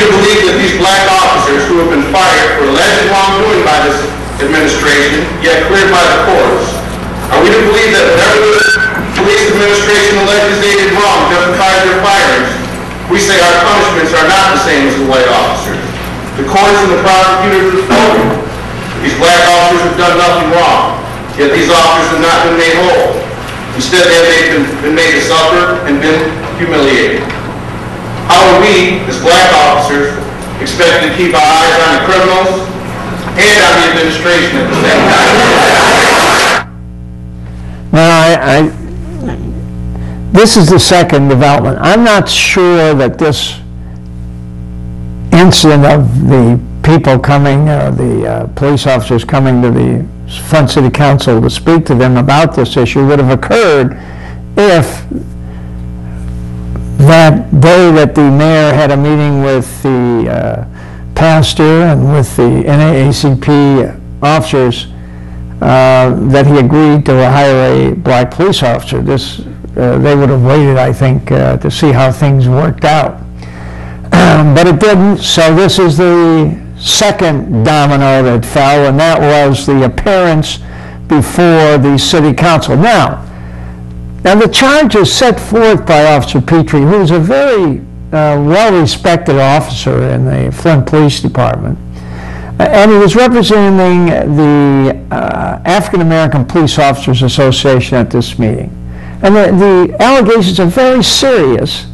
to believe that these black officers who have been fired for alleged wrongdoing by this administration, yet cleared by the courts, are we to believe that whatever the police administration alleges they did wrong justifies their firings? We say our punishments are not the same as the white officers. The courts and the prosecutors have told you these black officers have done nothing wrong, yet these officers have not been made whole. Instead, they have been made to suffer and been humiliated. How are we, as black officers, expected to keep our eyes on the criminals and on the administration at the same time? Now, this is the second development. I'm not sure that this incident of the people coming, the police officers coming to the Flint City Council to speak to them about this issue would have occurred if that day that the mayor had a meeting with the pastor and with the NAACP officers that he agreed to hire a black police officer. They would have waited, I think, to see how things worked out. But it didn't, so this is the second domino that fell, and that was the appearance before the city council. Now the charges set forth by Officer Petrie, who is a very well-respected officer in the Flint Police Department, and he was representing the African American Police Officers Association at this meeting. And the allegations are very serious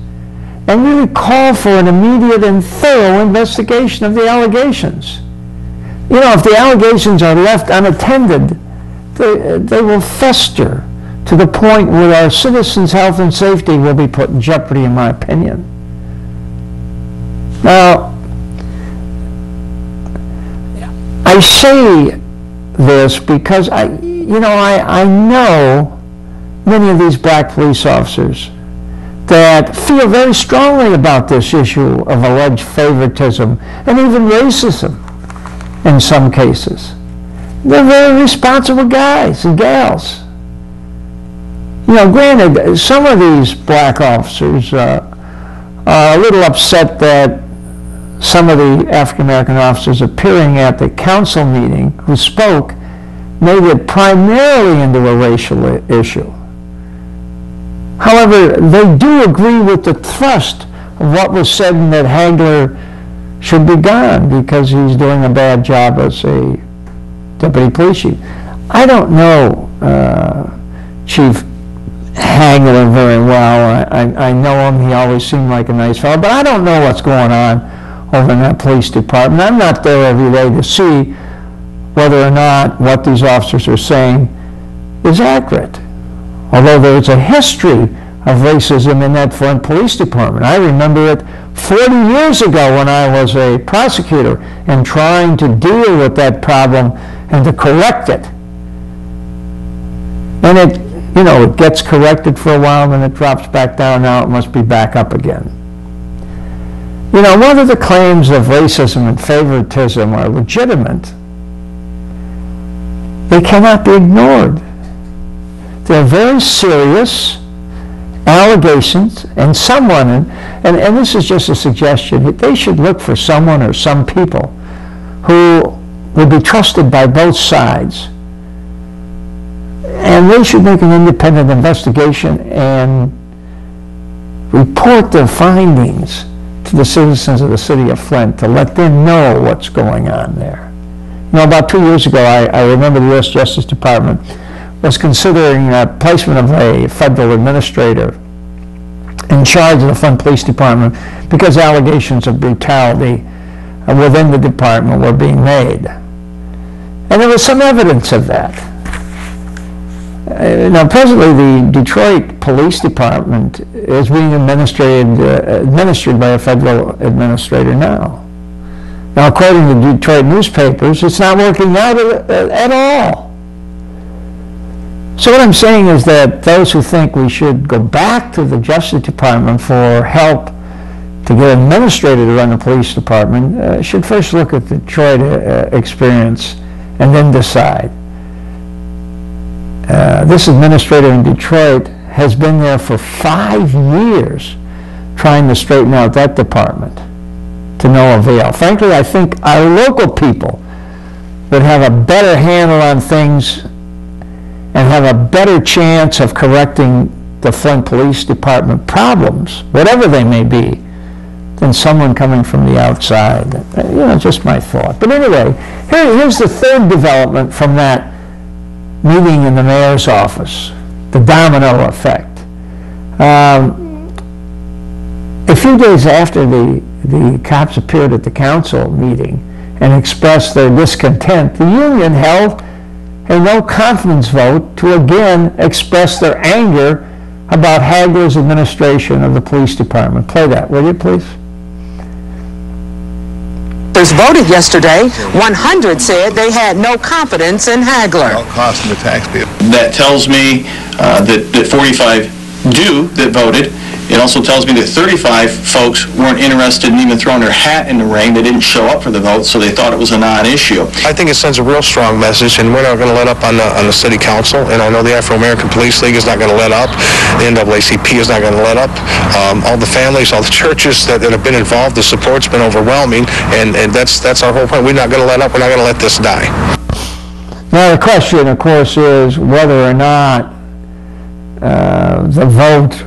and really call for an immediate and thorough investigation of the allegations. You know, if the allegations are left unattended, they will fester to the point where our citizens' health and safety will be put in jeopardy, in my opinion. Now, I say this because I know many of these black police officers that feel very strongly about this issue of alleged favoritism and even racism in some cases. They're very responsible guys and gals. You know, granted, some of these black officers are a little upset that some of the African-American officers appearing at the council meeting who spoke made it primarily into a racial issue. However, they do agree with the thrust of what was said, and that Hagler should be gone because he's doing a bad job as a deputy police chief. I don't know Chief Hagler very well. I know him. He always seemed like a nice fellow, but I don't know what's going on over in that police department. I'm not there every day to see whether or not what these officers are saying is accurate. Although there's a history of racism in that Flint Police Department. I remember it 40 years ago when I was a prosecutor and trying to deal with that problem and to correct it. And it gets corrected for a while, then it drops back down. Now it must be back up again. You know, whether the claims of racism and favoritism are legitimate, they cannot be ignored. They're very serious allegations, and someone, and this is just a suggestion, they should look for someone or some people who would be trusted by both sides. And they should make an independent investigation and report their findings to the citizens of the city of Flint to let them know what's going on there. You know, about 2 years ago, I remember the U.S. Justice Department was considering placement of a federal administrator in charge of the Flint Police Department because allegations of brutality within the department were being made. And there was some evidence of that. Now, presently, the Detroit Police Department is being administered by a federal administrator now. Now, according to the Detroit newspapers, it's not working out at all. So what I'm saying is that those who think we should go back to the Justice Department for help to get an administrator to run the police department should first look at the Detroit experience and then decide. This administrator in Detroit has been there for 5 years trying to straighten out that department. To no avail. Frankly, I think our local people would have a better handle on things and have a better chance of correcting the Flint Police Department problems, whatever they may be, than someone coming from the outside. You know, just my thought. But anyway, here's the third development from that meeting in the mayor's office, the domino effect. A few days after the cops appeared at the council meeting and expressed their discontent, the union held a no-confidence vote to again express their anger about Hagler's administration of the police department. Play that, will you, please? Voted yesterday. 100 said they had no confidence in Hagler. Costing the taxpayer. That tells me that 45 do that voted. It also tells me that 35 folks weren't interested in even throwing their hat in the ring. They didn't show up for the vote, so they thought it was a non-issue. I think it sends a real strong message, and we're not going to let up on the city council, and I know the Afro-American Police League is not going to let up. The NAACP is not going to let up. All the families, all the churches that have been involved, the support's been overwhelming, and that's our whole point. We're not going to let up. We're not going to let this die. Now the question, of course, is whether or not the vote